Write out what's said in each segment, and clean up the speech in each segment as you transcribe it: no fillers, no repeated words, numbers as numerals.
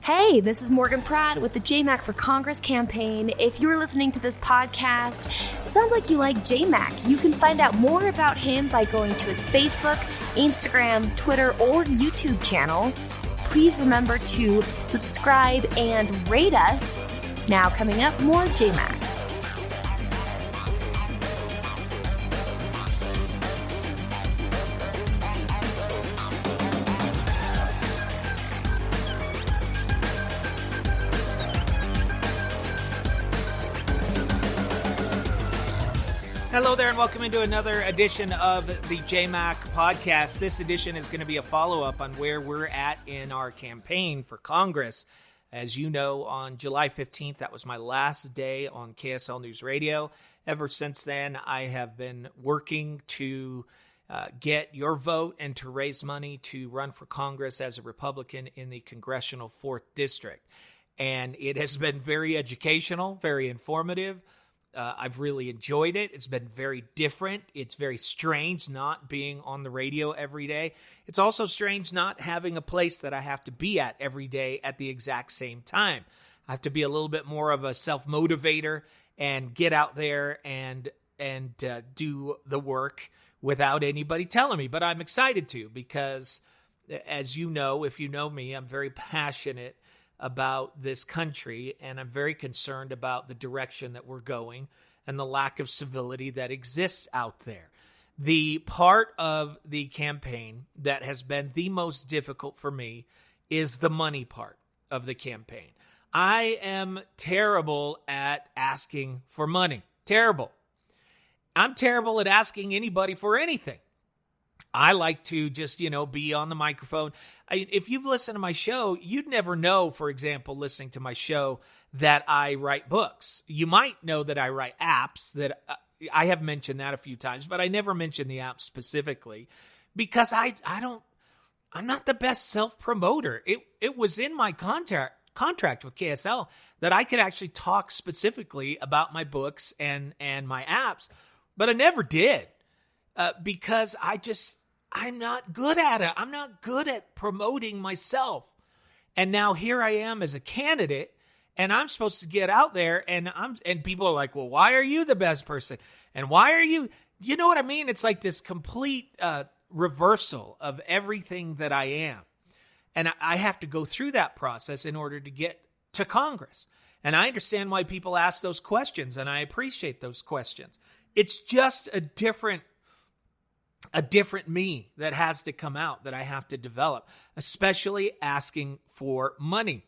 Hey, this is Morgan Pratt with the JMac for Congress campaign. If you're listening to this podcast, sounds like you like JMac. You can find out more about him by going to his Facebook, Instagram, Twitter, or YouTube channel. Please remember to subscribe and rate us. Now coming up, more JMac. Hello there and welcome into another edition of the JMac podcast. This edition is going to be a follow-up on where we're at in our campaign for Congress. As you know, on July 15th, that was my last day on KSL News Radio. Ever since then, I have been working to get your vote and to raise money to run for Congress as a Republican in the Congressional 4th District. And it has been very educational, very informative. I've really enjoyed it. It's been very different. It's very strange not being on the radio every day. It's also strange not having a place that I have to be at every day at the exact same time. I have to be a little bit more of a self-motivator and get out there and do the work without anybody telling me. But I'm excited to because, as you know, if you know me, I'm very passionate about this country, and I'm very concerned about the direction that we're going and the lack of civility that exists out there. The part of the campaign that has been the most difficult for me is the money part of the campaign. I am terrible at asking for money. Terrible. I'm terrible at asking anybody for anything. I like to just, be on the microphone. If you've listened to my show, you'd never know, for example, listening to my show, that I write books. You might know that I write apps. That I have mentioned that a few times, but I never mentioned the app specifically because I'm not the best self-promoter. It was in my contract with KSL that I could actually talk specifically about my books and my apps, but I never did. Because I'm not good at it. I'm not good at promoting myself. And now here I am as a candidate, and I'm supposed to get out there, and people are like, well, why are you the best person? And why are you know what I mean? It's like this complete reversal of everything that I am. And I have to go through that process in order to get to Congress. And I understand why people ask those questions, and I appreciate those questions. It's just a different me that has to come out, that I have to develop, especially asking for money.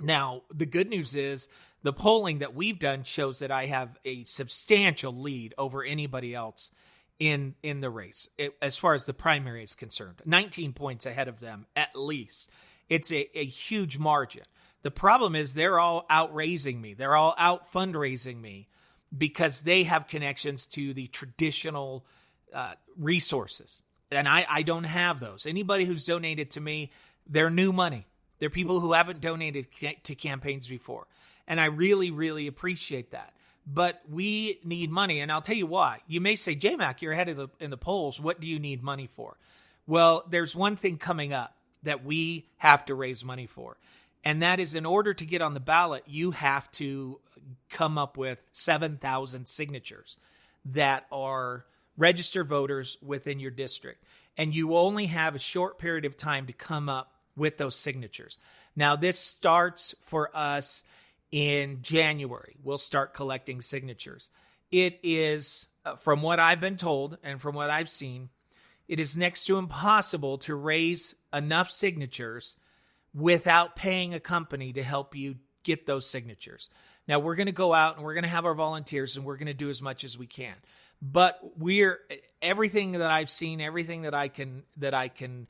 Now, the good news is the polling that we've done shows that I have a substantial lead over anybody else in the race, as far as the primary is concerned. 19 points ahead of them, at least. It's a huge margin. The problem is they're all out raising me. They're all out fundraising me because they have connections to the traditional resources. And I don't have those. Anybody who's donated to me, they're new money. They're people who haven't donated to campaigns before. And I really, really appreciate that. But we need money. And I'll tell you why. You may say, J-Mac, you're ahead in the polls. What do you need money for? Well, there's one thing coming up that we have to raise money for. And that is, in order to get on the ballot, you have to come up with 7,000 signatures that are register voters within your district. And you only have a short period of time to come up with those signatures. Now, this starts for us in January. We'll start collecting signatures. It is, from what I've been told and from what I've seen, it is next to impossible to raise enough signatures without paying a company to help you get those signatures. Now, we're going to go out and we're going to have our volunteers and we're going to do as much as we can. But everything that I've seen, everything that I can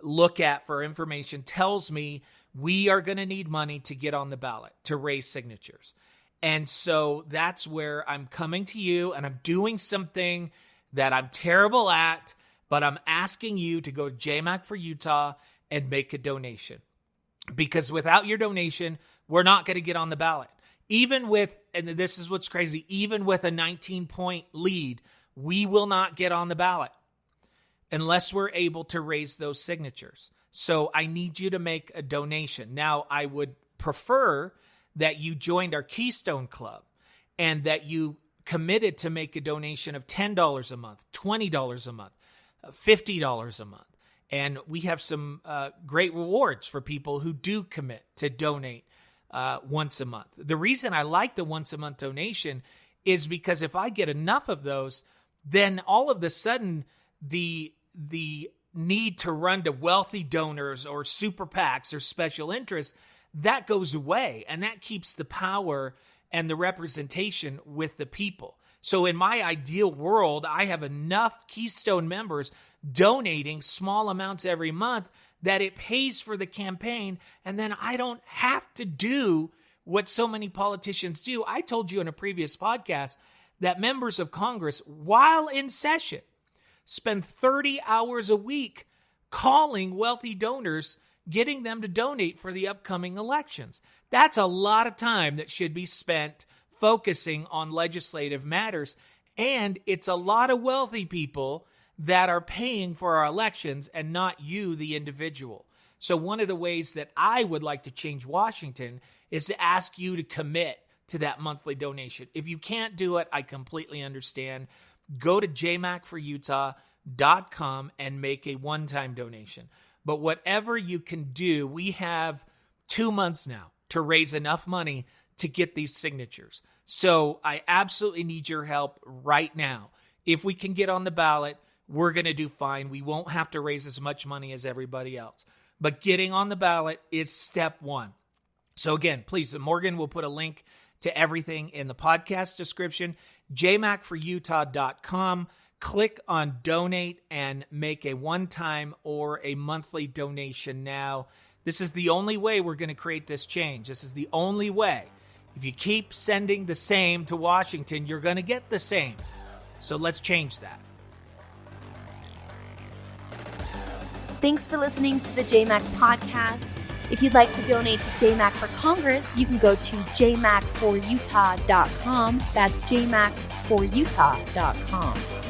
look at for information tells me we are going to need money to get on the ballot, to raise signatures. And so that's where I'm coming to you, and I'm doing something that I'm terrible at, but I'm asking you to go to JMac for Utah and make a donation. Because without your donation, we're not going to get on the ballot. Even with, and this is what's crazy, even with a 19-point lead, we will not get on the ballot unless we're able to raise those signatures. So I need you to make a donation. Now, I would prefer that you joined our Keystone Club and that you committed to make a donation of $10 a month, $20 a month, $50 a month. And we have some great rewards for people who do commit to donate once a month. The reason I like the once a month donation is because if I get enough of those, then all of a sudden the need to run to wealthy donors or super PACs or special interests, that goes away. And that keeps the power and the representation with the people. So in my ideal world, I have enough Keystone members donating small amounts every month that it pays for the campaign, and then I don't have to do what so many politicians do. I told you in a previous podcast that members of Congress, while in session, spend 30 hours a week calling wealthy donors, getting them to donate for the upcoming elections. That's a lot of time that should be spent focusing on legislative matters, and it's a lot of wealthy people that are paying for our elections and not you, the individual. So one of the ways that I would like to change Washington is to ask you to commit to that monthly donation. If you can't do it, I completely understand. Go to jmacforutah.com and make a one-time donation. But whatever you can do, we have 2 months now to raise enough money to get these signatures. So I absolutely need your help right now. If we can get on the ballot, we're going to do fine. We won't have to raise as much money as everybody else. But getting on the ballot is step one. So again, please, Morgan will put a link to everything in the podcast description, jmacforutah.com. Click on donate and make a one-time or a monthly donation now. This is the only way we're going to create this change. This is the only way. If you keep sending the same to Washington, you're going to get the same. So let's change that. Thanks for listening to the JMac podcast. If you'd like to donate to JMac for Congress, you can go to jmacforutah.com. That's jmacforutah.com.